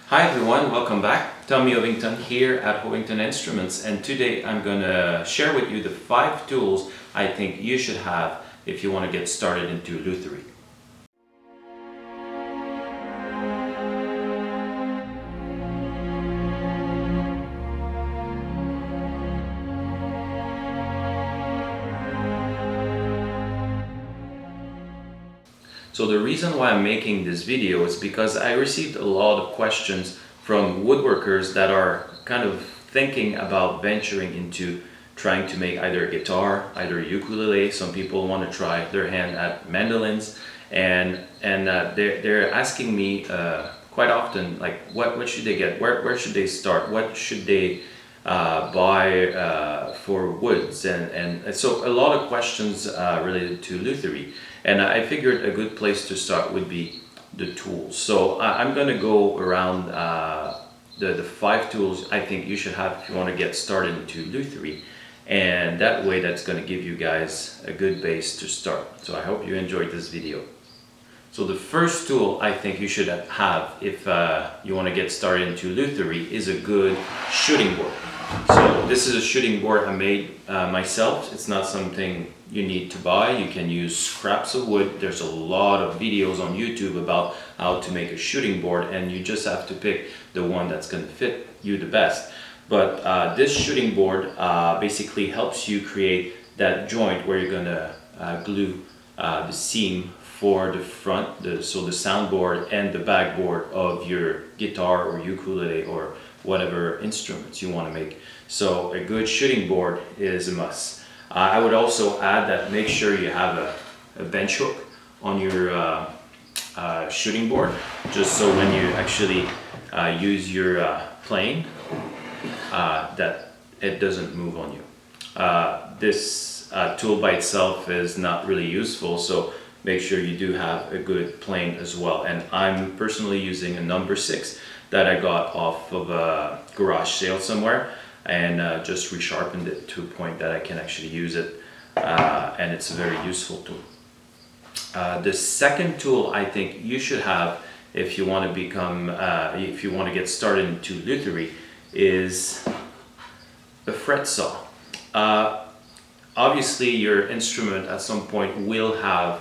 Hi everyone, welcome back. Tommy Hovington here at Hovington Instruments, and today I'm going to share with you the 5 tools I think you should have if you want to get started into lutherie. So the reason why I'm making this video is because I received a lot of questions from woodworkers that are kind of thinking about venturing into trying to make either a guitar, either a ukulele. Some people want to try their hand at mandolins, and they're asking me quite often, like, what should they get? Where should they start? What should they buy for woods? And so a lot of questions related to lutherie. And I figured a good place to start would be the tools. So I'm going to go around the 5 tools I think you should have if you want to get started into lutherie. And that way, that's going to give you guys a good base to start. So I hope you enjoyed this video. So the first tool I think you should have if you want to get started into lutherie is a good shooting board. So this is a shooting board I made myself. It's not something you need to buy. You can use scraps of wood. There's a lot of videos on YouTube about how to make a shooting board, and you just have to pick the one that's going to fit you the best. But this shooting board basically helps you create that joint where you're going to glue the seam for the front, so the soundboard and the backboard of your guitar or ukulele or whatever instruments you want to make. So a good shooting board is a must. I would also add that make sure you have a bench hook on your shooting board, just so when you actually use your plane, that it doesn't move on you. This tool by itself is not really useful, so make sure you do have a good plane as well. And I'm personally using a number 6 that I got off of a garage sale somewhere, and just resharpened it to a point that I can actually use it, and it's a very useful tool. The second tool I think you should have if you want to if you want to get started into lutherie is a fret saw. Obviously, your instrument at some point will have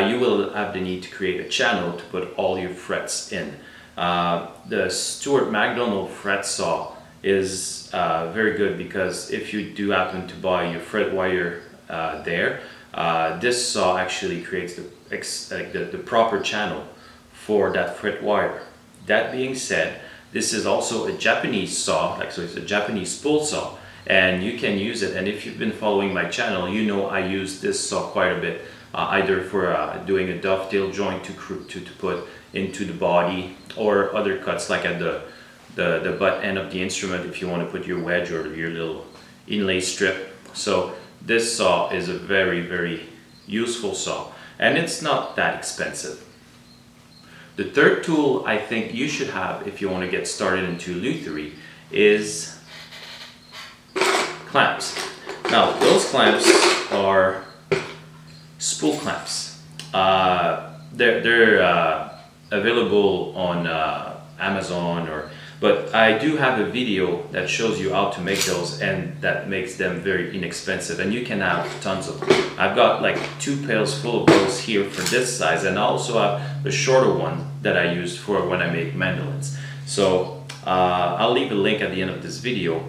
you will have the need to create a channel to put all your frets in. The Stuart McDonald fret saw is very good, because if you do happen to buy your fret wire this saw actually creates the proper channel for that fret wire. That being said, this is also a Japanese saw, so it's a Japanese pull saw, and you can use it. And if you've been following my channel, you know I use this saw quite a bit, either for doing a dovetail joint to put into the body, or other cuts like at the butt end of the instrument if you want to put your wedge or your little inlay strip. So this saw is a very, very useful saw, and it's not that expensive. The third tool I think you should have if you want to get started into lutherie is clamps. Now, those clamps are spool clamps. They're available on Amazon, but I do have a video that shows you how to make those, and that makes them very inexpensive, and you can have tons of them. I've got like 2 pails full of those here for this size, and I also have a shorter one that I use for when I make mandolins. So I'll leave a link at the end of this video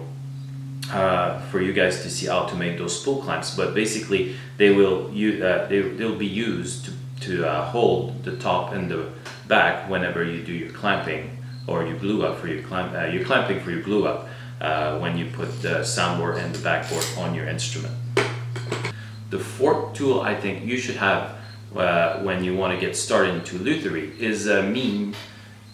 for you guys to see how to make those spool clamps. But basically they'll be used to hold the top and the back whenever you do your clamping, or your glue up for your clamping for your glue up when you put the soundboard and the backboard on your instrument. The fourth tool I think you should have when you want to get started into lutherie is a mean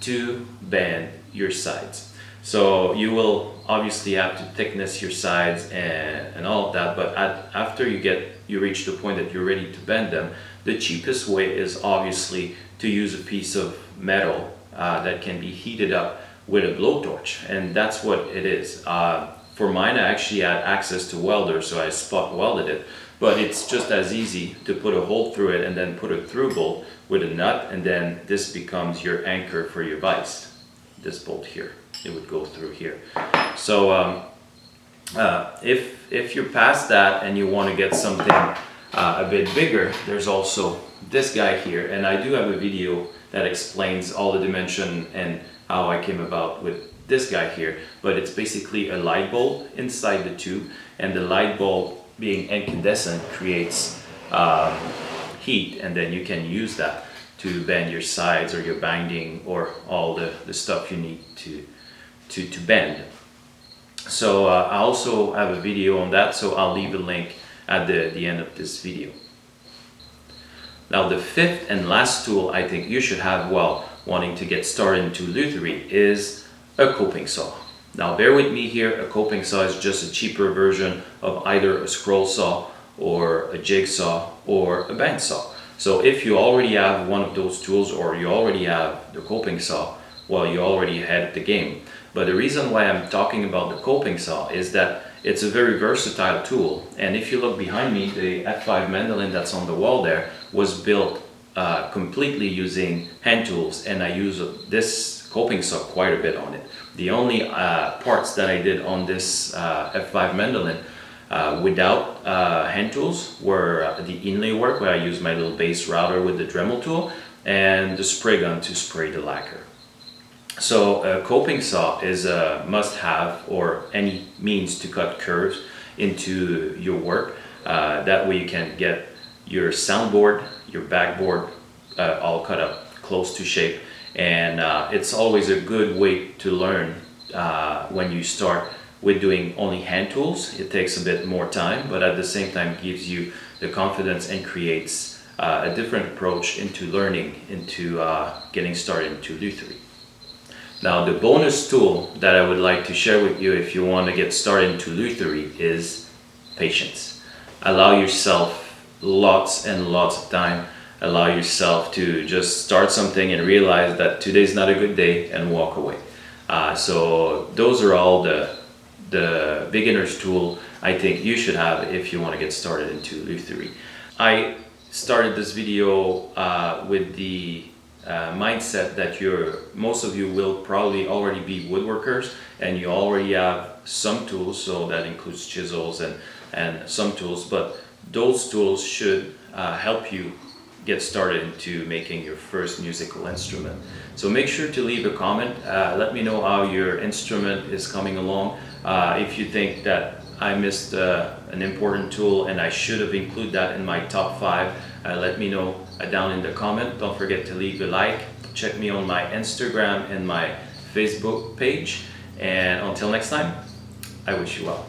to bend your sides. So you will obviously have to thickness your sides and all of that, but after you reach the point that you're ready to bend them, the cheapest way is obviously to use a piece of metal that can be heated up with a blowtorch, and that's what it is. For mine, I actually had access to welder, so I spot welded it, but it's just as easy to put a hole through it and then put a through bolt with a nut, and then this becomes your anchor for your vise. this bolt here. It would go through here. So if you're past that and you want to get something a bit bigger, there's also this guy here, and I do have a video that explains all the dimension and how I came about with this guy here. But it's basically a light bulb inside the tube, and the light bulb being incandescent creates heat, and then you can use that to bend your sides or your binding or all the stuff you need to bend. So I also have a video on that, so I'll leave a link at the end of this video. Now the fifth and last tool I think you should have while wanting to get started into lutherie is a coping saw. Now bear with me here, a coping saw is just a cheaper version of either a scroll saw or a jigsaw or a bandsaw. So if you already have one of those tools, or you already have the coping saw, well, you already had the game. But the reason why I'm talking about the coping saw is that it's a very versatile tool. And if you look behind me, the F5 mandolin that's on the wall there was built completely using hand tools, and I use this coping saw quite a bit on it. The only parts that I did on this F5 mandolin without hand tools were the inlay work, where I use my little base router with the Dremel tool, and the spray gun to spray the lacquer. So a coping saw is a must-have, or any means to cut curves into your work. That way you can get your soundboard, your backboard all cut up close to shape. And it's always a good way to learn when you start with doing only hand tools. It takes a bit more time, but at the same time gives you the confidence and creates a different approach into learning, into getting started into lutherie. Now the bonus tool that I would like to share with you if you want to get started into lutherie is patience. Allow yourself lots and lots of time. Allow yourself to just start something and realize that today's not a good day and walk away. So those are all the beginner's tool I think you should have if you want to get started into lutherie. I started this video with the mindset that most of you will probably already be woodworkers, and you already have some tools, so that includes chisels and some tools, but those tools should help you get started into making your first musical instrument. So make sure to leave a comment. Let me know how your instrument is coming along. If you think that I missed an important tool and I should have included that in my top 5, let me know down in the comment. Don't forget to leave a like. Check me on my Instagram and my Facebook page. And until next time, I wish you well.